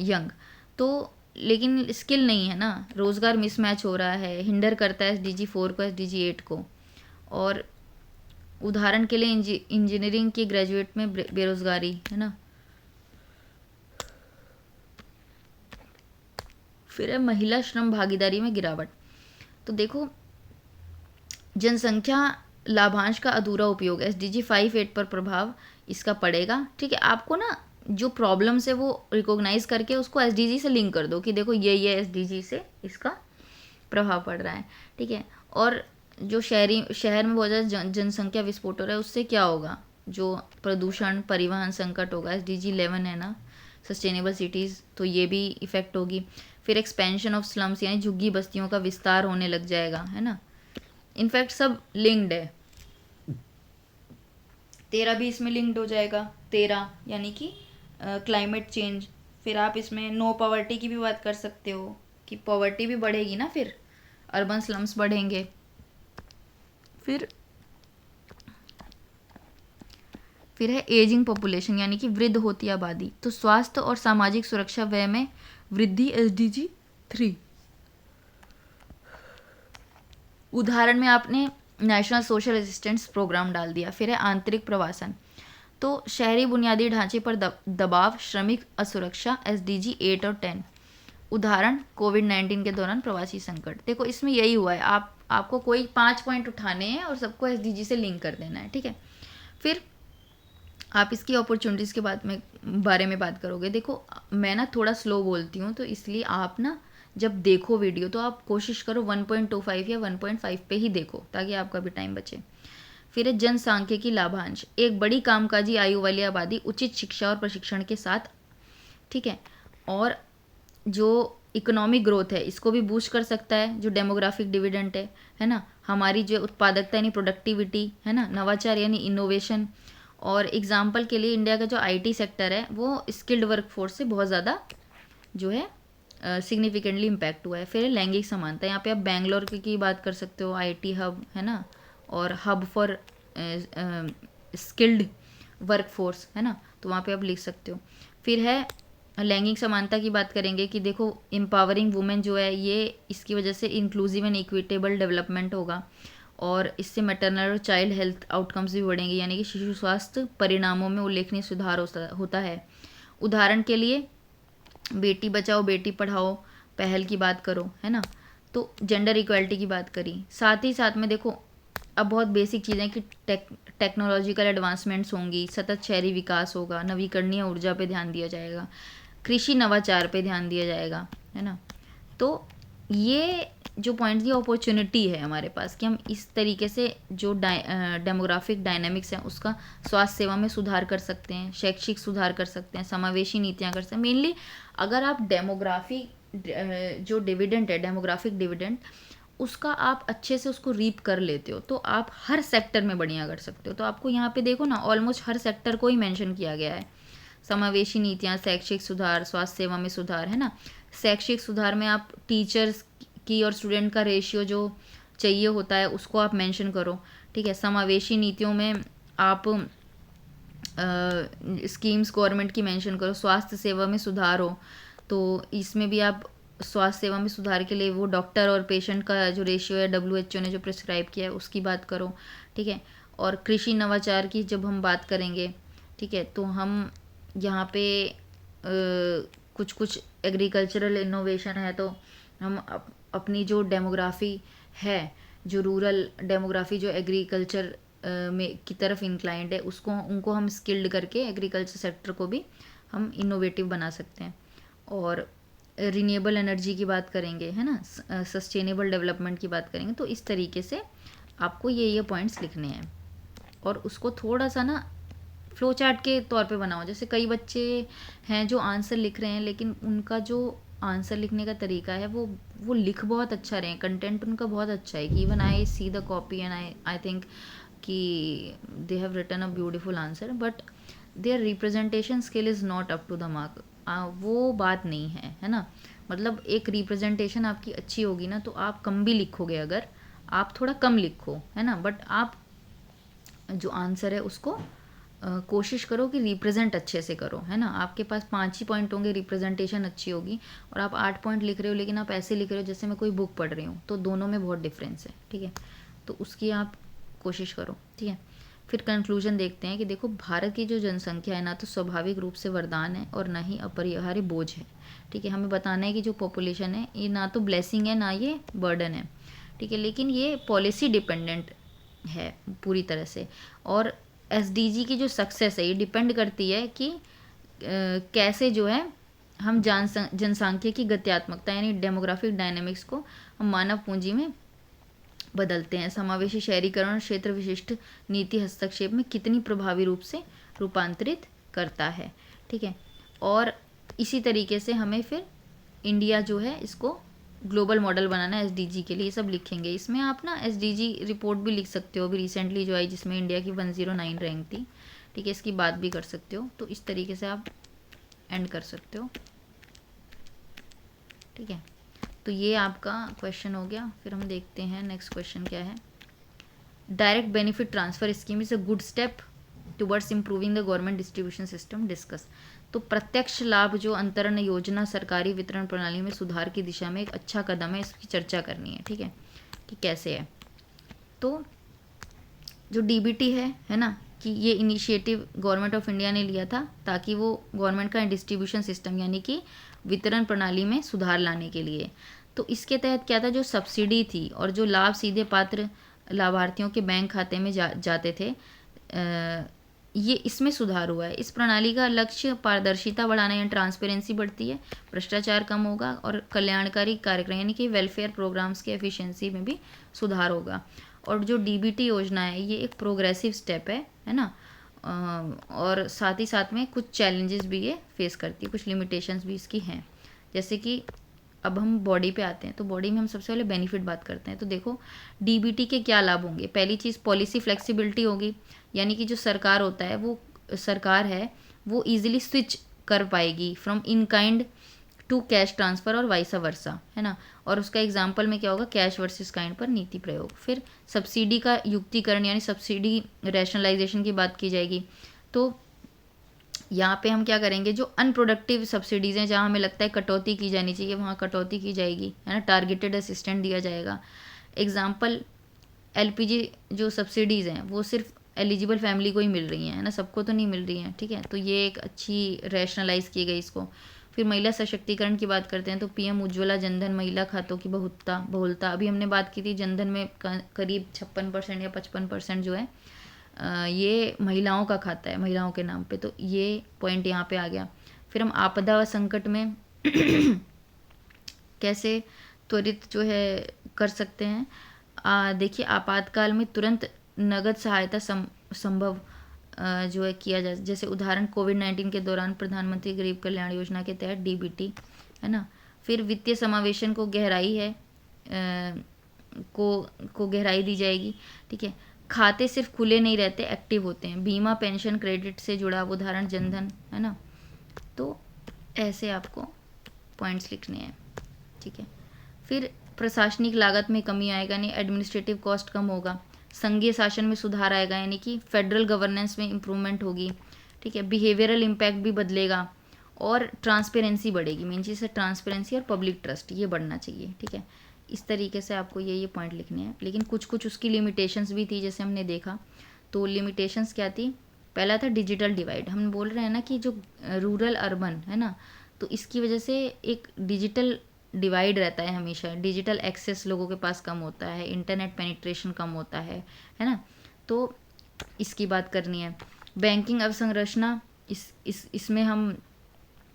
young, तो लेकिन स्किल नहीं है ना, रोज़गार मिसमैच हो रहा है, हिंडर करता है एसडीजी 4 को, एसडीजी 8 को। और उदाहरण के लिए इंजीनियरिंग के ग्रेजुएट में बेरोज़गारी, है ना। फिर है महिला श्रम भागीदारी में गिरावट। तो देखो जनसंख्या लाभांश का अधूरा उपयोग, एसडीजी 5-8 पर प्रभाव इसका पड़ेगा, ठीक है। आपको ना जो प्रॉब्लम्स है वो रिकॉग्नाइज करके उसको एसडीजी से लिंक कर दो कि देखो ये एसडीजी से इसका प्रभाव पड़ रहा है, ठीक है। और जो शहर में बहुत ज़्यादा जनसंख्या विस्फोट हो रहा है, उससे क्या होगा, जो प्रदूषण परिवहन संकट होगा, SDG 11 है ना, सस्टेनेबल सिटीज़, तो ये भी इफ़ेक्ट होगी। फिर एक्सपेंशन ऑफ स्लम्स यानी झुग्गी बस्तियों का विस्तार होने लग जाएगा, है ना। इनफैक्ट सब लिंक्ड है, 13 भी इसमें लिंक्ड हो जाएगा, 13 यानी कि क्लाइमेट चेंज। फिर आप इसमें नो पॉवर्टी की भी बात कर सकते हो कि पॉवर्टी भी बढ़ेगी ना, फिर अर्बन स्लम्स बढ़ेंगे। फिर है एजिंग पॉपुलेशन यानी कि वृद्ध होती आबादी, तो स्वास्थ्य और सामाजिक सुरक्षा व्यय में वृद्धि SDG 3। उदाहरण में आपने नेशनल सोशल असिस्टेंस प्रोग्राम डाल दिया। फिर है आंतरिक प्रवासन, तो शहरी बुनियादी ढांचे पर दबाव, श्रमिक असुरक्षा, SDG 8 और 10। उदाहरण कोविड-19 के दौरान प्रवासी संकट। देखो इसमें यही हुआ है, आपको कोई 5 पॉइंट उठाने हैं और सबको SDG से लिंक कर देना है, ठीक है। फिर आप इसकी अपॉर्चुनिटीज़ के बारे में बात करोगे। देखो मैं ना थोड़ा स्लो बोलती हूँ, तो इसलिए आप ना जब देखो वीडियो तो आप कोशिश करो 1.25 या 1.5 पे ही देखो, ताकि आपका भी टाइम बचे। फिर है जनसांख्यिकी लाभांश, एक बड़ी कामकाजी आयु वाली आबादी उचित शिक्षा और प्रशिक्षण के साथ, ठीक है, और जो इकोनॉमिक ग्रोथ है इसको भी बूस्ट कर सकता है। जो डेमोग्राफिक डिविडेंड है ना, हमारी जो उत्पादकता यानी प्रोडक्टिविटी है ना, नवाचार यानी इनोवेशन। और एग्जाम्पल के लिए इंडिया का जो IT सेक्टर है वो स्किल्ड वर्कफोर्स से बहुत ज़्यादा जो है सिग्निफिकेंटली इम्पैक्ट हुआ है। फिर लैंगिक समानता, यहाँ पे आप बेंगलोर की बात कर सकते हो, IT हब है ना, और हब फॉर स्किल्ड वर्कफोर्स है ना, तो वहाँ पे आप लिख सकते हो। फिर है लैंगिक समानता की बात करेंगे कि देखो एम्पावरिंग वुमेन जो है, ये इसकी वजह से इंक्लूसिव एंड इक्विटेबल डेवलपमेंट होगा, और इससे मैटरनल और चाइल्ड हेल्थ आउटकम्स भी बढ़ेंगे, यानी कि शिशु स्वास्थ्य परिणामों में उल्लेखनीय सुधार होता है। उदाहरण के लिए बेटी बचाओ बेटी पढ़ाओ पहल की बात करो, है ना, तो जेंडर इक्वालिटी की बात करी। साथ ही साथ में देखो अब बहुत बेसिक चीज़ें कि टेक्नोलॉजिकल एडवांसमेंट्स होंगी, सतत शहरी विकास होगा, नवीकरणीय ऊर्जा पे ध्यान दिया जाएगा, कृषि नवाचार पे ध्यान दिया जाएगा, है ना। तो ये जो पॉइंट की अपॉर्चुनिटी है हमारे पास कि हम इस तरीके से जो डेमोग्राफिक डायनामिक्स है उसका स्वास्थ्य सेवा में सुधार कर सकते हैं, शैक्षिक सुधार कर सकते हैं, समावेशी नीतियां कर सकते हैं। मेनली अगर आप डेमोग्राफी जो डिविडेंड है, डेमोग्राफिक डिविडेंड, उसका आप अच्छे से उसको रीप कर लेते हो तो आप हर सेक्टर में बढ़िया कर सकते हो। तो आपको यहाँ पे देखो ना ऑलमोस्ट हर सेक्टर को ही मेंशन किया गया है। समावेशी नीतियाँ, शैक्षिक सुधार, स्वास्थ्य सेवा में सुधार, है ना। शैक्षिक सुधार में आप टीचर्स की और स्टूडेंट का रेशियो जो चाहिए होता है उसको आप मेंशन करो, ठीक है। समावेशी नीतियों में आप स्कीम्स गवर्नमेंट की मेंशन करो। स्वास्थ्य सेवा में सुधार हो तो इसमें भी आप स्वास्थ्य सेवा में सुधार के लिए वो डॉक्टर और पेशेंट का जो रेशियो है WHO ने जो प्रिस्क्राइब किया है उसकी बात करो, ठीक है। और कृषि नवाचार की जब हम बात करेंगे, ठीक है, तो हम यहाँ पे कुछ कुछ एग्रीकल्चरल इनोवेशन है, तो हम अपनी जो डेमोग्राफी है, जो रूरल डेमोग्राफी जो एग्रीकल्चर में की तरफ इंक्लाइंड है, उसको उनको हम स्किल्ड करके एग्रीकल्चर सेक्टर को भी हम इनोवेटिव बना सकते हैं। और रिन्यूएबल एनर्जी की बात करेंगे, है ना, सस्टेनेबल डेवलपमेंट की बात करेंगे, तो इस तरीके से आपको ये पॉइंट्स लिखने हैं और उसको थोड़ा सा ना फ्लो चार्ट के तौर पे बनाओ। जैसे कई बच्चे हैं जो आंसर लिख रहे हैं लेकिन उनका जो आंसर लिखने का तरीका है वो लिख बहुत अच्छा रहे हैं, कंटेंट उनका बहुत अच्छा है कि even I see the copy and I think कि they have written a beautiful answer, but their representation skill is not up to the mark. वो बात नहीं है ना। मतलब एक रिप्रेजेंटेशन आपकी अच्छी होगी ना तो आप कम भी लिखोगे, अगर आप थोड़ा कम लिखो, है ना, बट आप जो आंसर है उसको कोशिश करो कि रिप्रेजेंट अच्छे से करो, है ना। आपके पास 5 ही पॉइंट होंगे, रिप्रेजेंटेशन अच्छी होगी, और आप 8 पॉइंट लिख रहे हो लेकिन आप ऐसे लिख रहे हो जैसे मैं कोई बुक पढ़ रही हूँ, तो दोनों में बहुत डिफरेंस है, ठीक है। तो उसकी आप कोशिश करो, ठीक है। फिर कंक्लूजन देखते हैं कि देखो भारत की जो जनसंख्या है ना तो स्वाभाविक रूप से वरदान है और ना ही अपरिहार्य बोझ है, ठीक है। हमें बताना है कि जो पॉपुलेशन है ये ना तो ब्लेसिंग है ना ये बर्डन है, ठीक है, लेकिन ये पॉलिसी डिपेंडेंट है पूरी तरह से। और SDG की जो सक्सेस है ये डिपेंड करती है कि कैसे जो है हम जनसांख्यिकी की गत्यात्मकता यानी डेमोग्राफिक डायनेमिक्स को हम मानव पूंजी में बदलते हैं। समावेशी शहरीकरण और क्षेत्र विशिष्ट नीति हस्तक्षेप में कितनी प्रभावी रूप से रूपांतरित करता है, ठीक है। और इसी तरीके से हमें फिर इंडिया जो है इसको ग्लोबल मॉडल बनाना है एसडीजी के लिए, ये सब लिखेंगे। इसमें आप ना एसडीजी रिपोर्ट भी लिख सकते हो, अभी रिसेंटली जो आई जिसमें इंडिया की 109 रैंक थी, ठीक है, इसकी बात भी कर सकते हो। तो इस तरीके से आप एंड कर सकते हो, ठीक है। तो ये आपका क्वेश्चन हो गया। फिर हम देखते हैं नेक्स्ट क्वेश्चन क्या है। Direct benefit transfer scheme is a good step towards improving the government distribution system, discuss. तो प्रत्यक्ष लाभ जो अंतरण योजना सरकारी वितरण प्रणाली में सुधार की दिशा में एक अच्छा कदम है, इसकी चर्चा करनी है, ठीक है, कि कैसे है। तो जो डीबीटी है ना, कि ये इनिशिएटिव गवर्नमेंट ऑफ इंडिया ने लिया था ताकि वो गवर्नमेंट का डिस्ट्रीब्यूशन सिस्टम यानी कि वितरण प्रणाली में सुधार लाने के लिए। तो इसके तहत क्या था, जो सब्सिडी थी और जो लाभ सीधे पात्र लाभार्थियों के बैंक खाते में जाते थे, ये इसमें सुधार हुआ है। इस प्रणाली का लक्ष्य पारदर्शिता बढ़ाना यानी ट्रांसपेरेंसी बढ़ती है, भ्रष्टाचार कम होगा और कल्याणकारी कार्यक्रम यानी कि वेलफेयर प्रोग्राम्स के एफिशिएंसी में भी सुधार होगा। और जो डीबीटी योजना है ये एक प्रोग्रेसिव स्टेप है ना, और साथ ही साथ में कुछ चैलेंजेस भी ये फेस करती है, कुछ लिमिटेशंस भी इसकी हैं। जैसे कि अब हम बॉडी पे आते हैं, तो बॉडी में हम सबसे पहले बेनिफिट बात करते हैं। तो देखो डीबीटी के क्या लाभ होंगे। पहली चीज़ पॉलिसी फ्लेक्सिबिलिटी होगी, यानी कि जो सरकार होता है वो ईजिली स्विच कर पाएगी from in kind to cash transfer और वाइसा वर्सा, है ना। और उसका एग्जाम्पल में क्या होगा, कैश वर्सेस काइंड पर नीति प्रयोग। फिर सब्सिडी का युक्तिकरण यानी सब्सिडी रैशनलाइजेशन की बात की जाएगी। तो यहाँ पे हम क्या करेंगे, जो अनप्रोडक्टिव सब्सिडीज़ हैं जहाँ हमें लगता है कटौती की जानी चाहिए वहाँ कटौती की जाएगी, है ना, टारगेटेड असिस्टेंट दिया जाएगा। एग्जाम्पल एलपीजी जो सब्सिडीज़ हैं वो सिर्फ एलिजिबल फैमिली को ही मिल रही हैं, है ना, सबको तो नहीं मिल रही हैं, ठीक है। तो ये एक अच्छी रैशनलाइज की गई इसको। फिर महिला सशक्तिकरण की बात करते हैं, तो पीएम उज्ज्वला जनधन महिला खातों की बहुलता अभी हमने बात की थी, जनधन में करीब 56% या 55% जो है ये महिलाओं का खाता है, महिलाओं के नाम पे। तो ये पॉइंट यहाँ पे आ गया। फिर हम आपदा व संकट में कैसे त्वरित जो है कर सकते हैं। देखिए आपातकाल में तुरंत नगद सहायता संभव जो है किया जा, जैसे उदाहरण कोविड-19 के दौरान प्रधानमंत्री गरीब कल्याण योजना के तहत डीबीटी, है ना। फिर वित्तीय समावेशन को गहराई है को गहराई दी जाएगी, ठीक है। खाते सिर्फ खुले नहीं रहते, एक्टिव होते हैं। बीमा पेंशन क्रेडिट से जुड़ा उदाहरण जनधन, है ना। तो ऐसे आपको पॉइंट्स लिखने हैं, ठीक है। फिर प्रशासनिक लागत में कमी आएगा, यानी एडमिनिस्ट्रेटिव कॉस्ट कम होगा। संघीय शासन में सुधार आएगा, यानी कि फेडरल गवर्नेंस में इम्प्रूवमेंट होगी, ठीक है। बिहेवियरल इम्पैक्ट भी बदलेगा और ट्रांसपेरेंसी बढ़ेगी। मेन चीज़ है ट्रांसपेरेंसी और पब्लिक ट्रस्ट, ये बढ़ना चाहिए, ठीक है। इस तरीके से आपको ये पॉइंट लिखने हैं। लेकिन कुछ उसकी लिमिटेशंस भी थी, जैसे हमने देखा। तो लिमिटेशंस क्या थी, पहला था डिजिटल डिवाइड। हम बोल रहे हैं ना कि जो रूरल अर्बन है ना, तो इसकी वजह से एक डिजिटल डिवाइड रहता है हमेशा। डिजिटल एक्सेस लोगों के पास कम होता है, इंटरनेट पेनिट्रेशन कम होता है ना। तो इसकी बात करनी है। बैंकिंग अवसंरचना, इसमें हम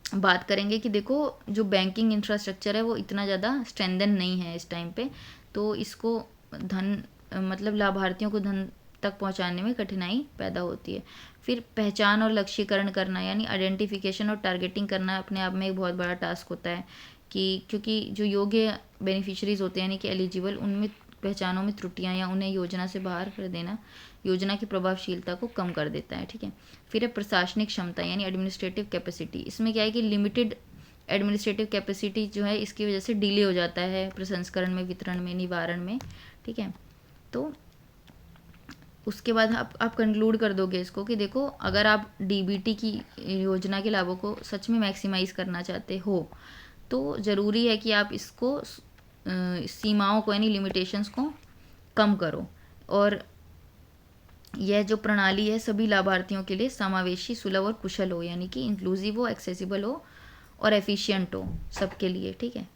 बात करेंगे कि देखो जो बैंकिंग इंफ्रास्ट्रक्चर है वो इतना ज़्यादा स्ट्रेंथन नहीं है इस टाइम पे, तो इसको मतलब लाभार्थियों को धन तक पहुंचाने में कठिनाई पैदा होती है। फिर पहचान और लक्ष्यीकरण करना, यानी आइडेंटिफिकेशन और टारगेटिंग करना अपने आप में एक बहुत बड़ा टास्क होता है, कि क्योंकि जो योग्य बेनिफिशरीज होते हैं यानी कि एलिजिबल, उनमें पहचानों में त्रुटियां या उन्हें योजना से बाहर कर देना योजना की प्रभावशीलता को कम कर देता है, ठीक है। फिर है प्रशासनिक क्षमता यानी एडमिनिस्ट्रेटिव कैपेसिटी। इसमें क्या है कि लिमिटेड एडमिनिस्ट्रेटिव कैपेसिटी जो है इसकी वजह से डिले हो जाता है प्रसंस्करण में, वितरण में, निवारण में, ठीक है। तो उसके बाद आप कंक्लूड कर दोगे इसको कि देखो अगर आप डीबीटी की योजना के लाभों को सच में मैक्सिमाइज करना चाहते हो तो ज़रूरी है कि आप इसको सीमाओं को यानी लिमिटेशंस को कम करो, और यह जो प्रणाली है सभी लाभार्थियों के लिए समावेशी, सुलभ और कुशल हो, यानी कि इंक्लूसिव हो, एक्सेसिबल हो और एफिशिएंट हो सबके लिए, ठीक है।